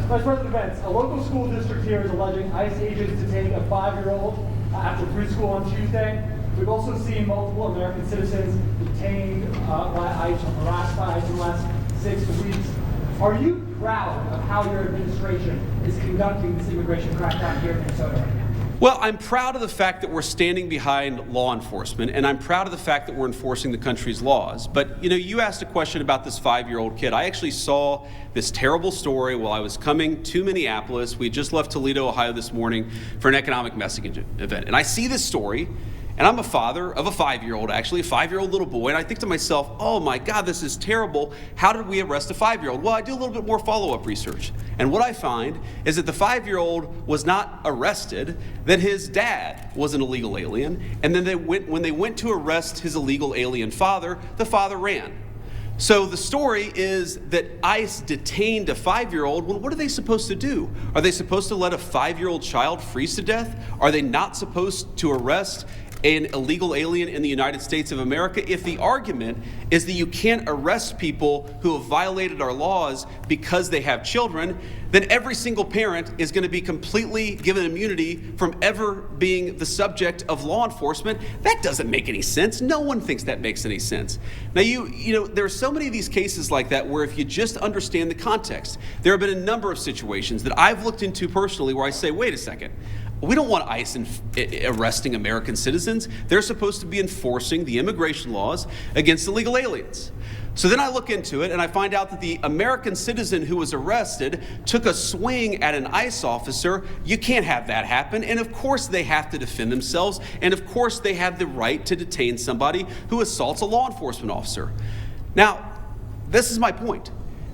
Vice President Pence, a local school district here is alleging ICE agents detained a 5-year-old after preschool on Tuesday. We've also seen multiple American citizens detained by ICE or harassed by ICE in the last 6 weeks. Are you proud of how your administration is conducting this immigration crackdown here in Minnesota right now? Well, I'm proud of the fact that we're standing behind law enforcement, and I'm proud of the fact that we're enforcing the country's laws. But, you asked a question about this 5-year-old kid. I actually saw this terrible story while I was coming to Minneapolis. We just left Toledo, Ohio this morning for an economic messaging event. And I see this story, and I'm a father of a 5-year-old, actually, a 5-year-old little boy, and I think to myself, oh my God, this is terrible. How did we arrest a 5-year-old? Well, I do a little bit more follow-up research. And what I find is that the 5-year-old was not arrested, that his dad was an illegal alien, and then when they went to arrest his illegal alien father, the father ran. So the story is that ICE detained a 5-year-old. Well, what are they supposed to do? Are they supposed to let a 5-year-old child freeze to death? Are they not supposed to arrest an illegal alien in the United States of America? If the argument is that you can't arrest people who have violated our laws because they have children, then every single parent is going to be completely given immunity from ever being the subject of law enforcement. That doesn't make any sense. No one thinks that makes any sense. Now, there are so many of these cases like that where if you just understand the context, there have been a number of situations that I've looked into personally where I say, wait a second, we don't want ICE arresting American citizens. They're supposed to be enforcing the immigration laws against illegal aliens. So then I look into it and I find out that the American citizen who was arrested took a swing at an ICE officer. You can't have that happen. And of course they have to defend themselves. And of course they have the right to detain somebody who assaults a law enforcement officer. Now, this is my point.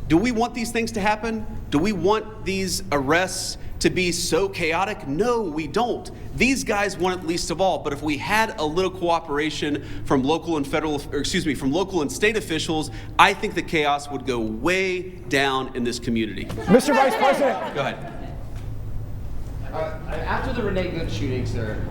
Do we want these things to happen? Do we want these arrests to be so chaotic? No, we don't. These guys want it least of all, but if we had a little cooperation from local and from local and state officials, I think the chaos would go way down in this community. Mr. Vice President. Go ahead. After the Renee Good shooting, sir,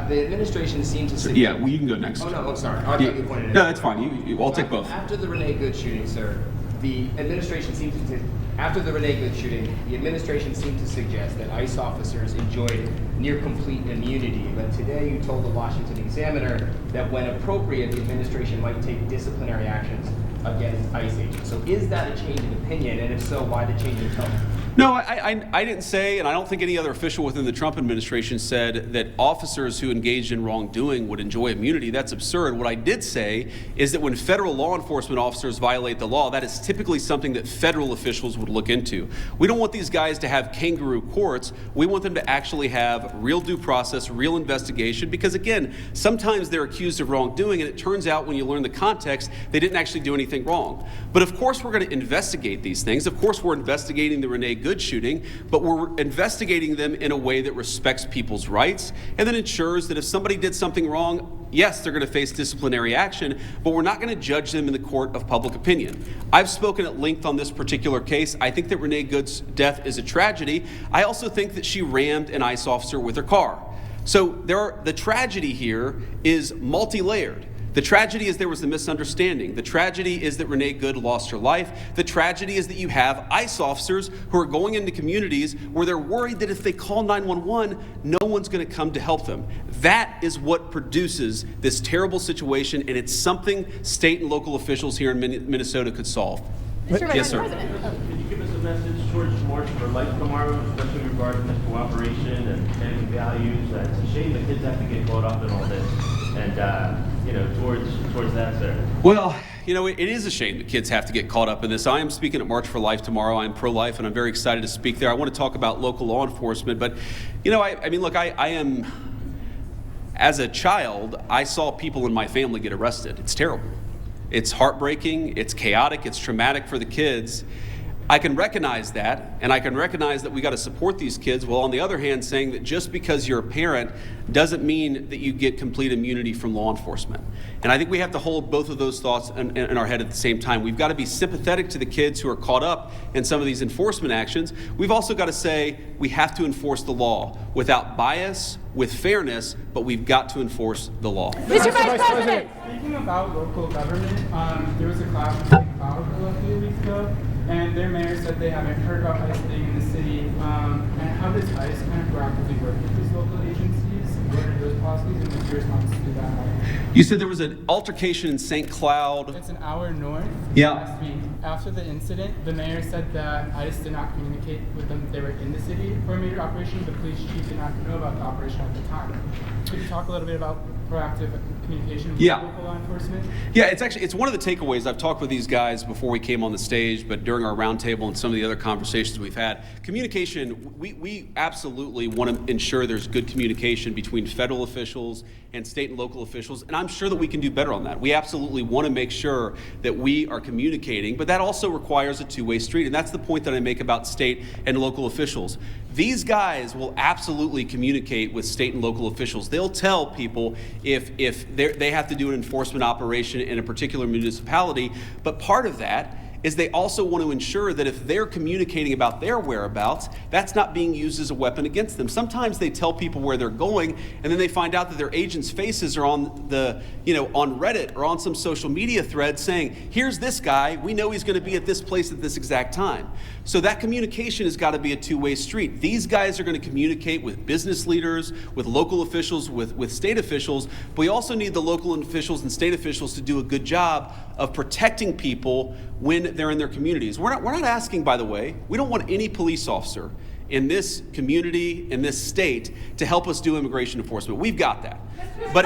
the administration seemed to suggest... Yeah, well, you can go next. Oh, no, I'm sorry. I thought you pointed it out. No, that's fine. I'll take both. After the Renee Good shooting, sir, the administration seemed to... After the Renee Good shooting, the administration seemed to suggest that ICE officers enjoyed near complete immunity. But today you told the Washington Examiner that when appropriate, the administration might take disciplinary actions against ICE agents. So is that a change in opinion? And if so, why the change in tone? No, I didn't say, and I don't think any other official within the Trump administration said that officers who engaged in wrongdoing would enjoy immunity. That's absurd. What I did say is that when federal law enforcement officers violate the law, that is typically something that federal officials would look into. We don't want these guys to have kangaroo courts. We want them to actually have real due process, real investigation, because again, sometimes they're accused of wrongdoing, and it turns out when you learn the context, they didn't actually do anything wrong. But of course we're going to investigate these things. Of course we're investigating the Renee Good shooting, but we're investigating them in a way that respects people's rights and that ensures that if somebody did something wrong, yes, they're going to face disciplinary action, but we're not going to judge them in the court of public opinion. I've spoken at length on this particular case. I think that Renee Good's death is a tragedy. I also think that she rammed an ICE officer with her car. So the tragedy here is multi-layered. The tragedy is there was a misunderstanding. The tragedy is that Renee Good lost her life. The tragedy is that you have ICE officers who are going into communities where they're worried that if they call 911, no one's going to come to help them. That is what produces this terrible situation, and it's something state and local officials here in Minnesota could solve. Yes, sir. Could you give us a message towards March for Life tomorrow, especially regarding this cooperation and family values? It's a shame the kids have to get caught up in all this, and towards that, sir. Well, it is a shame that kids have to get caught up in this. I am speaking at March for Life tomorrow. I'm pro-life, and I'm very excited to speak there. I want to talk about local law enforcement, but I am. As a child, I saw people in my family get arrested. It's terrible. It's heartbreaking, it's chaotic, it's traumatic for the kids. I can recognize that, and I can recognize that we got to support these kids, while on the other hand saying that just because you're a parent doesn't mean that you get complete immunity from law enforcement. And I think we have to hold both of those thoughts in our head at the same time. We've got to be sympathetic to the kids who are caught up in some of these enforcement actions. We've also got to say we have to enforce the law without bias, with fairness, but we've got to enforce the law. Mr. Vice President! Speaking about local government, there was a class in St. Cloud a few weeks ago and their mayor said they haven't heard about ICE being in the city. And how does ICE kind of proactively work with these local agencies? What are those policies, and what's your response to that? You said there was an altercation in St. Cloud. It's an hour north. Yeah. Last week, after the incident, the mayor said that ICE did not communicate with them. They were in the city for a major operation. The police chief did not know about the operation at the time. Could you talk a little bit about proactive communication with local law enforcement? Yeah, it's one of the takeaways. I've talked with these guys before we came on the stage, but during our roundtable and some of the other conversations we've had, communication, we absolutely want to ensure there's good communication between federal officials and state and local officials, and I'm sure that we can do better on that. We absolutely want to make sure that we are communicating, but that also requires a two-way street, and that's the point that I make about state and local officials. These guys will absolutely communicate with state and local officials. They'll tell people if they have to do an enforcement operation in a particular municipality, but part of that is they also want to ensure that if they're communicating about their whereabouts, that's not being used as a weapon against them. Sometimes they tell people where they're going, and then they find out that their agents' faces are on on Reddit or on some social media thread saying, here's this guy, we know he's going to be at this place at this exact time. So that communication has got to be a two-way street. These guys are going to communicate with business leaders, with local officials, with state officials, but we also need the local officials and state officials to do a good job of protecting people when they're in their communities. We're not asking, by the way, we don't want any police officer in this community, in this state, to help us do immigration enforcement. We've got that. But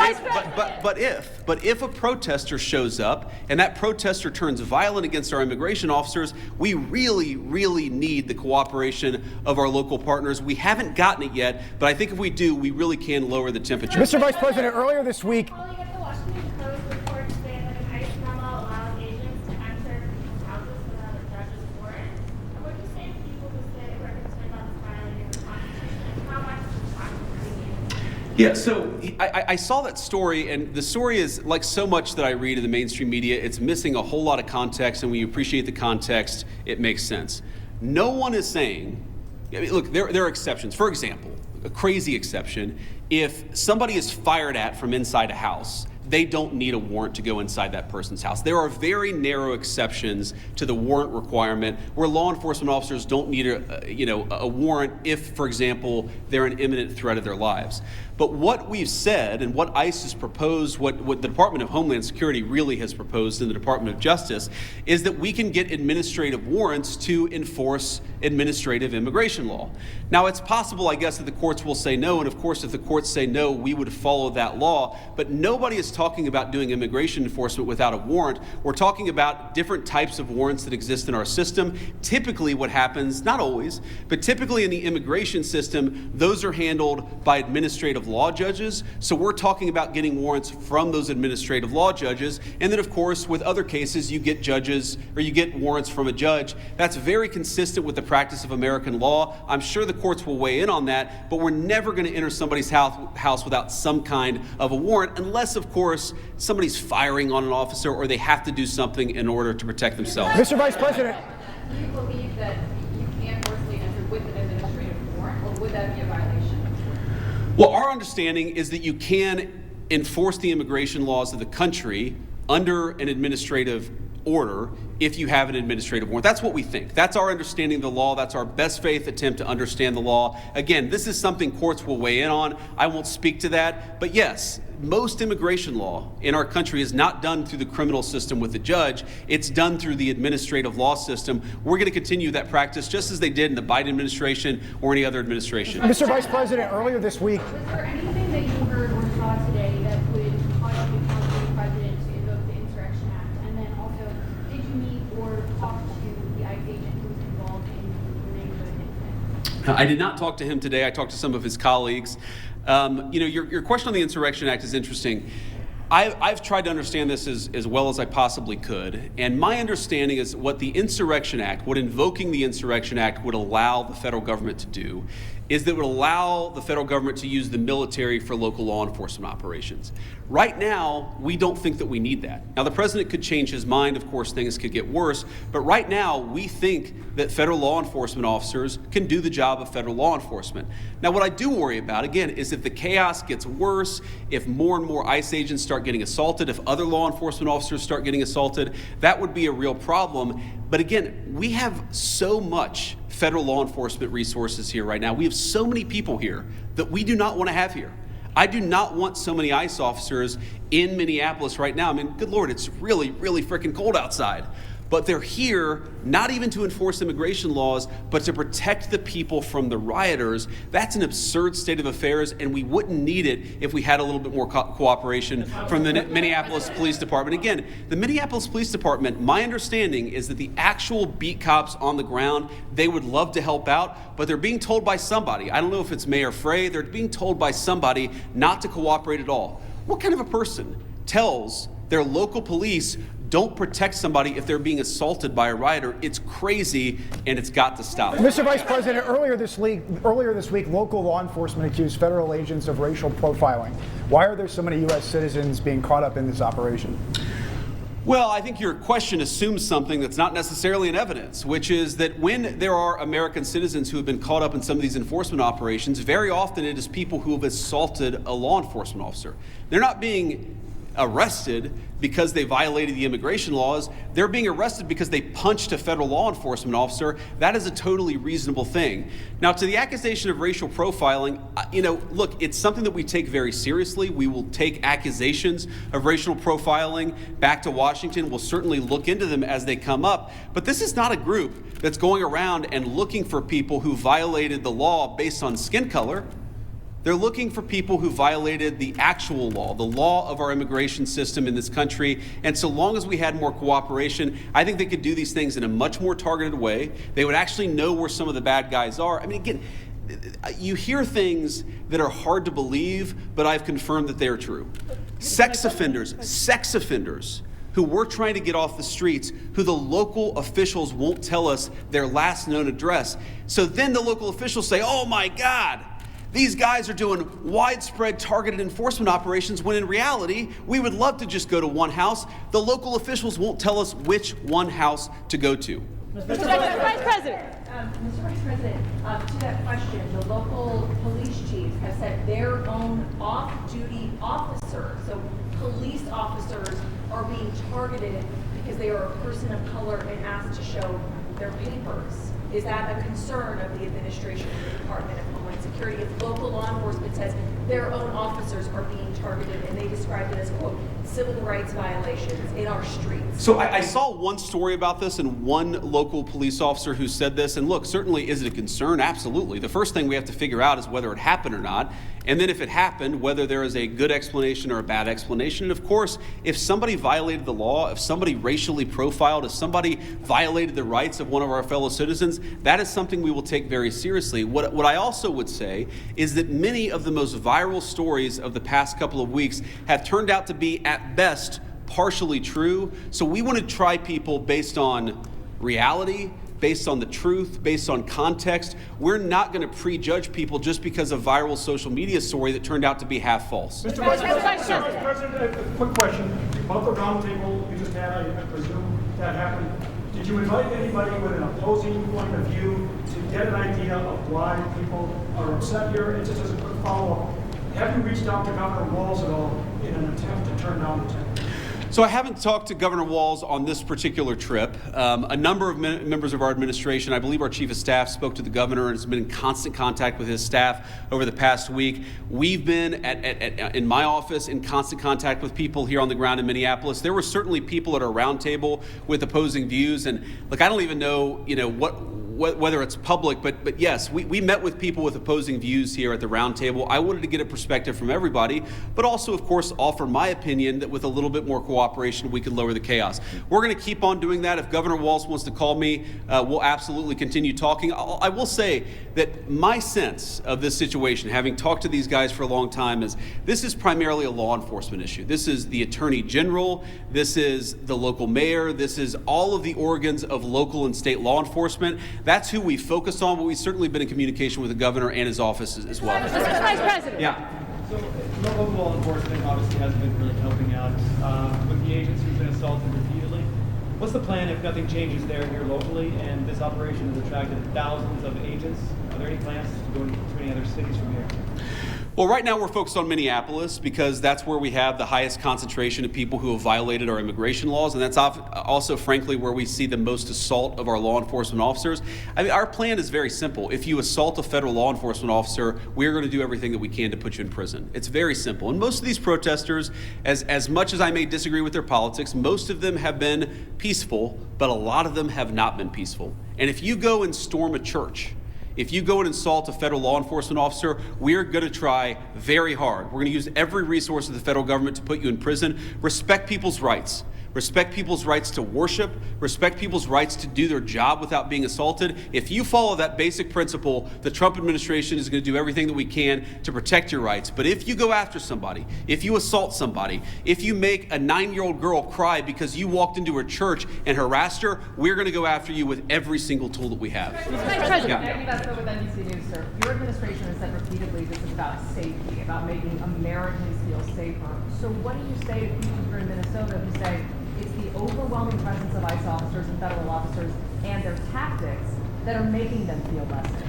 if a protester shows up and that protester turns violent against our immigration officers, we really, really need the cooperation of our local partners. We haven't gotten it yet, but I think if we do, we really can lower the temperature. Mr. Vice President, earlier this week, Calling it the Washington Post report today that an ICE memo allows agents to enter people's houses without a judge's warrant. And what do you say to people who say we're concerned about this violating the Constitution, and how much is Washington? Yeah, so I saw that story, and the story is like so much that I read in the mainstream media. It's missing a whole lot of context, and when you appreciate the context, it makes sense. No one is saying, look, there are exceptions. For example, a crazy exception, if somebody is fired at from inside a house, they don't need a warrant to go inside that person's house. There are very narrow exceptions to the warrant requirement where law enforcement officers don't need a warrant if, for example, they're an imminent threat of their lives. But what we've said and what ICE has proposed, what the Department of Homeland Security really has proposed in the Department of Justice, is that we can get administrative warrants to enforce administrative immigration law. Now, it's possible, I guess, that the courts will say no, and of course, if the courts say no, we would follow that law, but nobody is talking about doing immigration enforcement without a warrant. We're talking about different types of warrants that exist in our system. Typically what happens, not always, but typically in the immigration system, those are handled by administrative law judges. So we're talking about getting warrants from those administrative law judges. And then of course, with other cases, you get judges or you get warrants from a judge. That's very consistent with the practice of American law. I'm sure the courts will weigh in on that, but we're never going to enter somebody's house without some kind of a warrant, unless of course somebody's firing on an officer or they have to do something in order to protect themselves. Mr. Vice President. Do you believe that you can forcibly enter with an administrative warrant, or would that be a violation? Well, our understanding is that you can enforce the immigration laws of the country under an administrative order if you have an administrative warrant. That's what we think. That's our understanding of the law. That's our best faith attempt to understand the law. Again, this is something courts will weigh in on. I won't speak to that. But yes, most immigration law in our country is not done through the criminal system with the judge. It's done through the administrative law system. We're going to continue that practice just as they did in the Biden administration or any other administration. Mr. Vice President, earlier this week, Was there anything that you heard or saw today that would cause you to call the president to invoke the Insurrection Act? And then also, did you meet or talk to the ICE agent who was involved in the neighborhood incident? I did not talk to him today. I talked to some of his colleagues. Your question on the Insurrection Act is interesting. I've tried to understand this as well as I possibly could, and my understanding is what the Insurrection Act, what invoking the Insurrection Act would allow the federal government to do, is that it would allow the federal government to use the military for local law enforcement operations. Right now, we don't think that we need that. Now, the president could change his mind. Of course, things could get worse. But right now, we think that federal law enforcement officers can do the job of federal law enforcement. Now, what I do worry about, again, is if the chaos gets worse, if more and more ICE agents start getting assaulted, if other law enforcement officers start getting assaulted, that would be a real problem. But again, we have so much federal law enforcement resources here right now. We have so many people here that we do not want to have here. I do not want so many ICE officers in Minneapolis right now. I mean, good Lord, it's really, really freaking cold outside. But they're here not even to enforce immigration laws, but to protect the people from the rioters. That's an absurd state of affairs, and we wouldn't need it if we had a little bit more cooperation from the Minneapolis Police Department. Again, the Minneapolis Police Department, my understanding is that the actual beat cops on the ground, they would love to help out, but they're being told by somebody, I don't know if it's Mayor Frey, they're being told by somebody not to cooperate at all. What kind of a person tells their local police don't protect somebody if they're being assaulted by a rioter? It's crazy, and it's got to stop. Mr. Vice President, earlier this week, local law enforcement accused federal agents of racial profiling. Why are there so many U.S. citizens being caught up in this operation? Well, I think your question assumes something that's not necessarily in evidence, which is that when there are American citizens who have been caught up in some of these enforcement operations, very often it is people who have assaulted a law enforcement officer. They're not being arrested because they violated the immigration laws. They're being arrested because they punched a federal law enforcement officer. That is a totally reasonable thing. Now, to the accusation of racial profiling, look, it's something that we take very seriously. We will take accusations of racial profiling back to Washington. We'll certainly look into them as they come up. But this is not a group that's going around and looking for people who violated the law based on skin color. They're looking for people who violated the actual law, the law of our immigration system in this country. And so long as we had more cooperation, I think they could do these things in a much more targeted way. They would actually know where some of the bad guys are. I mean, again, you hear things that are hard to believe, but I've confirmed that they are true. Sex offenders who we're trying to get off the streets, who the local officials won't tell us their last known address. So then the local officials say, oh my God, these guys are doing widespread targeted enforcement operations, when in reality, we would love to just go to one house. The local officials won't tell us which one house to go to. Mr. Vice President. Mr. Vice President, to that question, the local police chiefs have said their own off-duty officers, so police officers, are being targeted because they are a person of color and asked to show their papers. Is that a concern of the administration and the Department of Homeland Security if local law enforcement says their own officers are being targeted and they describe it as, quote, civil rights violations in our streets? So I saw one story about this and one local police officer who said this. And look, certainly is it a concern? Absolutely. The first thing we have to figure out is whether it happened or not. And then if it happened, whether there is a good explanation or a bad explanation. And of course, if somebody violated the law, if somebody racially profiled, if somebody violated the rights of one of our fellow citizens, that is something we will take very seriously. What I also would say is that many of the most viral stories of the past couple of weeks have turned out to be, at best, partially true. So we want to try people based on reality, based on the truth, based on context. We're not going to prejudge people just because of a viral social media story that turned out to be half false. Mr. Vice President, a quick question about the roundtable you just had. I presume that happened. Did you invite anybody with an opposing point of view to get an idea of why people are upset here? And just as a quick follow-up, have you reached out to Governor Walz at all in an attempt to turn down the tent? So I haven't talked to Governor Walz on this particular trip. A number of members of our administration, I believe our chief of staff, spoke to the governor and has been in constant contact with his staff over the past week. We've been in my office in constant contact with people here on the ground in Minneapolis. There were certainly people at our roundtable with opposing views, and look, I don't even know, whether it's public, but yes, we met with people with opposing views here at the roundtable. I wanted to get a perspective from everybody, but also, of course, offer my opinion that with a little bit more cooperation, we could lower the chaos. We're going to keep on doing that. If Governor Walz wants to call me, we'll absolutely continue talking. I will say that my sense of this situation, having talked to these guys for a long time, is this is primarily a law enforcement issue. This is the Attorney General, this is the local mayor, this is all of the organs of local and state law enforcement. That's who we focus on, but we've certainly been in communication with the governor and his office as well. Mr. Vice President. Yeah. So, local law enforcement obviously hasn't been really helping out with the agents who've been assaulted repeatedly. What's the plan if nothing changes there here locally and this operation has attracted thousands of agents? Are there any plans to go to any other cities from here? Well, right now we're focused on Minneapolis because that's where we have the highest concentration of people who have violated our immigration laws, and that's also, frankly, where we see the most assault of our law enforcement officers. I mean, our plan is very simple. If you assault a federal law enforcement officer, we're going to do everything that we can to put you in prison. It's very simple. And most of these protesters, as much as I may disagree with their politics, most of them have been peaceful, but a lot of them have not been peaceful. And if you go and storm a church, if you go and insult a federal law enforcement officer, we're going to try very hard. We're going to use every resource of the federal government to put you in prison. Respect people's rights. Respect people's rights to worship. Respect people's rights to do their job without being assaulted. If you follow that basic principle, the Trump administration is going to do everything that we can to protect your rights. But if you go after somebody, if you assault somebody, if you make a 9-year-old girl cry because you walked into her church and harassed her, we're going to go after you with every single tool that we have. Vice President. Maggie Vespa with NBC News, sir. Your administration has said repeatedly this is about safety, about making Americans feel safer. So what do you say to people who are in Minnesota who say it's the overwhelming presence of ICE officers and federal officers and their tactics that are making them feel less safe?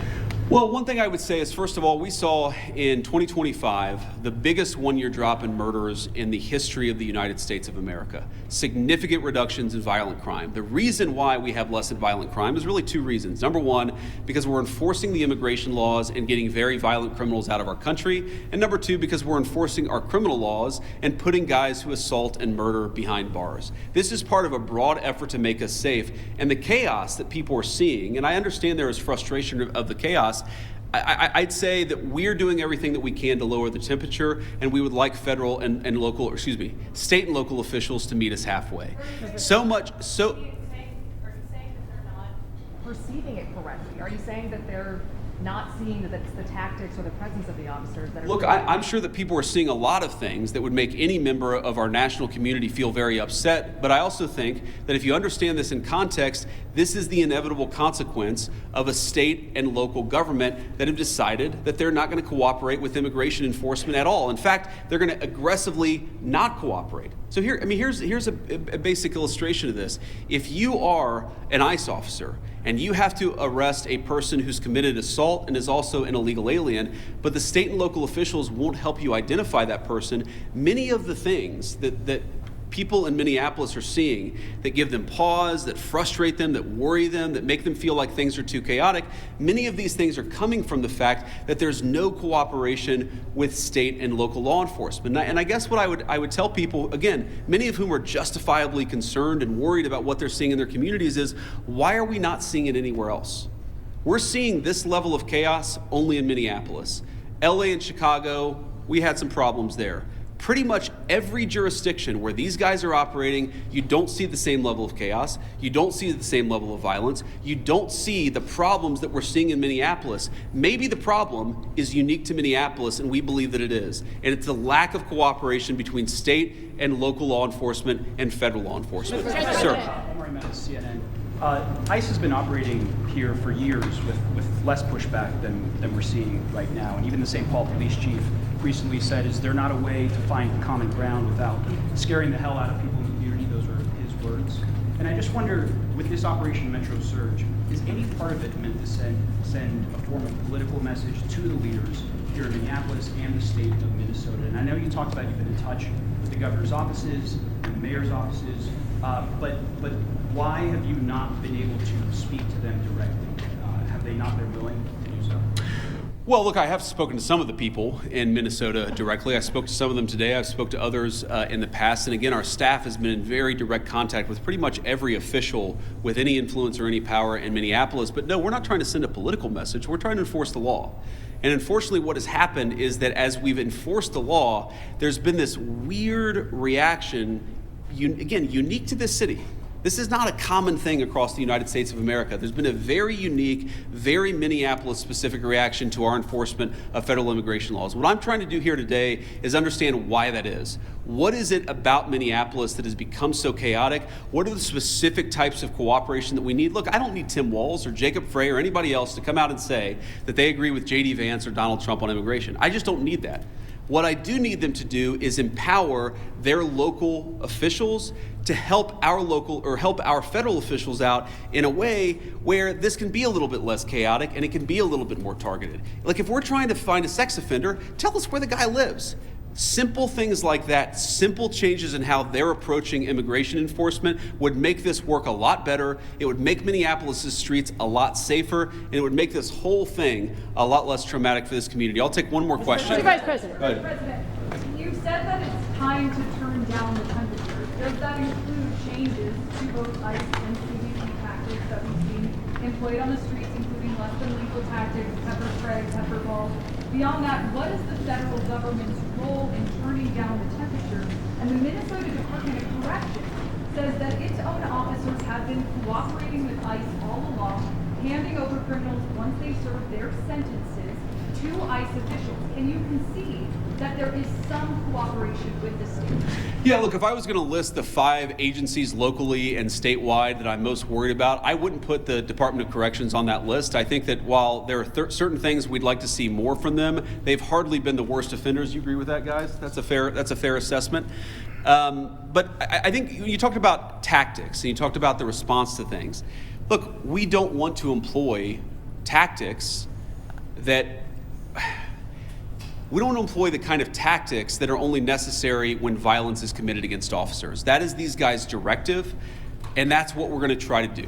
Well, one thing I would say is, first of all, we saw in 2025 the biggest one-year drop in murders in the history of the United States of America. Significant reductions in violent crime. The reason why we have less in violent crime is really two reasons. Number one, because we're enforcing the immigration laws and getting very violent criminals out of our country. And number two, because we're enforcing our criminal laws and putting guys who assault and murder behind bars. This is part of a broad effort to make us safe. And the chaos that people are seeing, and I understand there is frustration of the chaos, I'd say that we're doing everything that we can to lower the temperature, and we would like federal and local, state and local officials to meet us halfway. So much, so. Are you saying that they're not? Perceiving it correctly? Are you saying that they're not seeing that it's the tactics or the presence of the officers that are... Look, I'm sure that people are seeing a lot of things that would make any member of our national community feel very upset, but I also think that if you understand this in context, this is the inevitable consequence of a state and local government that have decided that they're not going to cooperate with immigration enforcement at all. In fact, they're going to aggressively not cooperate. So here's a basic illustration of this. If you are an ICE officer and you have to arrest a person who's committed assault and is also an illegal alien, but the state and local officials won't help you identify that person, many of the things that people in Minneapolis are seeing that give them pause, that frustrate them, that worry them, that make them feel like things are too chaotic, many of these things are coming from the fact that there's no cooperation with state and local law enforcement. And I guess what I would tell people, again, many of whom are justifiably concerned and worried about what they're seeing in their communities, is why are we not seeing it anywhere else? We're seeing this level of chaos only in Minneapolis. LA and Chicago, we had some problems there. Pretty much every jurisdiction where these guys are operating, you don't see the same level of chaos. You don't see the same level of violence. You don't see the problems that we're seeing in Minneapolis. Maybe the problem is unique to Minneapolis, and we believe that it is. And it's the lack of cooperation between state and local law enforcement and federal law enforcement. Sir. Omar Metis, CNN. ICE has been operating here for years with less pushback than we're seeing right now. And even the St. Paul police chief recently said, is there not a way to find common ground without scaring the hell out of people in the community? Those are his words. And I just wonder, with this Operation Metro Surge, is any part of it meant to send a form of political message to the leaders here in Minneapolis and the state of Minnesota? And I know you talked about you've been in touch with the governor's offices and the mayor's offices, but why have you not been able to speak to them directly? Have they not been willing to do so? Well, look, I have spoken to some of the people in Minnesota directly. I spoke to some of them today. I've spoke to others in the past. And again, our staff has been in very direct contact with pretty much every official with any influence or any power in Minneapolis. But no, we're not trying to send a political message. We're trying to enforce the law. And unfortunately, what has happened is that as we've enforced the law, there's been this weird reaction, again, unique to this city. This is not a common thing across the United States of America. There's been a very unique, very Minneapolis-specific reaction to our enforcement of federal immigration laws. What I'm trying to do here today is understand why that is. What is it about Minneapolis that has become so chaotic? What are the specific types of cooperation that we need? Look, I don't need Tim Walz or Jacob Frey or anybody else to come out and say that they agree with J.D. Vance or Donald Trump on immigration. I just don't need that. What I do need them to do is empower their local officials to help our federal officials out in a way where this can be a little bit less chaotic and it can be a little bit more targeted. Like if we're trying to find a sex offender, tell us where the guy lives. Simple things like that, simple changes in how they're approaching immigration enforcement would make this work a lot better. It would make Minneapolis' streets a lot safer, and it would make this whole thing a lot less traumatic for this community. I'll take one more question. Mr. Vice President. Go ahead. President, you said that it's time to turn down the temperature. Does that include changes to both ICE and CBP tactics that we've seen employed on the streets, including less than lethal tactics, pepper spray, pepper balls? Beyond that, what is the federal government's role in turning down the temperature? And the Minnesota Department of Corrections says that its own officers have been cooperating with ICE all along, handing over criminals once they serve their sentences to ICE officials. Can you concede that there is some cooperation with the state? Yeah, look, if I was going to list the 5 agencies locally and statewide that I'm most worried about, I wouldn't put the Department of Corrections on that list. I think that while there are certain things we'd like to see more from them, they've hardly been the worst offenders. You agree with that, guys? That's a fair assessment. But I think you talked about tactics and you talked about the response to things. Look, we don't want to employ tactics that we don't employ the kind of tactics that are only necessary when violence is committed against officers. That is these guys' directive, and that's what we're going to try to do.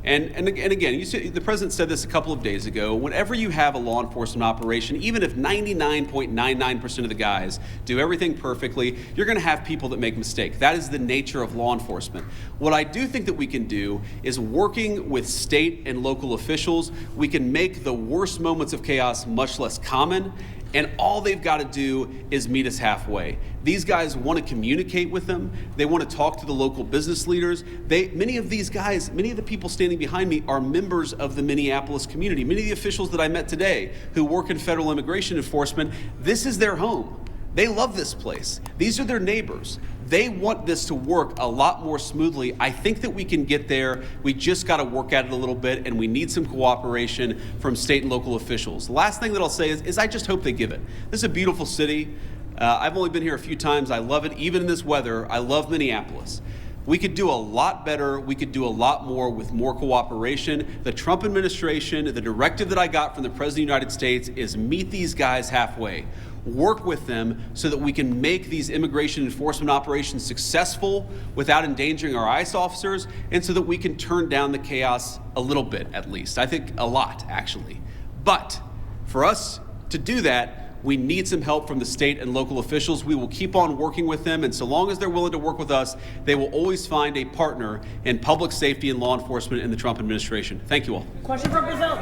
And again, the president said this a couple of days ago, whenever you have a law enforcement operation, even if 99.99% of the guys do everything perfectly, you're going to have people that make mistakes. That is the nature of law enforcement. What I do think that we can do is working with state and local officials, we can make the worst moments of chaos much less common. And all they've got to do is meet us halfway. These guys want to communicate with them. They want to talk to the local business leaders. Many of these guys, many of the people standing behind me are members of the Minneapolis community. Many of the officials that I met today who work in federal immigration enforcement, this is their home. They love this place. These are their neighbors. They want this to work a lot more smoothly. I think that we can get there. We just got to work at it a little bit, and we need some cooperation from state and local officials. The last thing that I'll say is I just hope they give it. This is a beautiful city. I've only been here a few times. I love it. Even in this weather, I love Minneapolis. We could do a lot better. We could do a lot more with more cooperation. The Trump administration, the directive that I got from the President of the United States is meet these guys halfway. Work with them so that we can make these immigration enforcement operations successful without endangering our ICE officers, and so that we can turn down the chaos a little bit, at least. I think a lot, actually. But for us to do that, we need some help from the state and local officials. We will keep on working with them, and so long as they're willing to work with us, they will always find a partner in public safety and law enforcement in the Trump administration. Thank you all. Question from Brazil.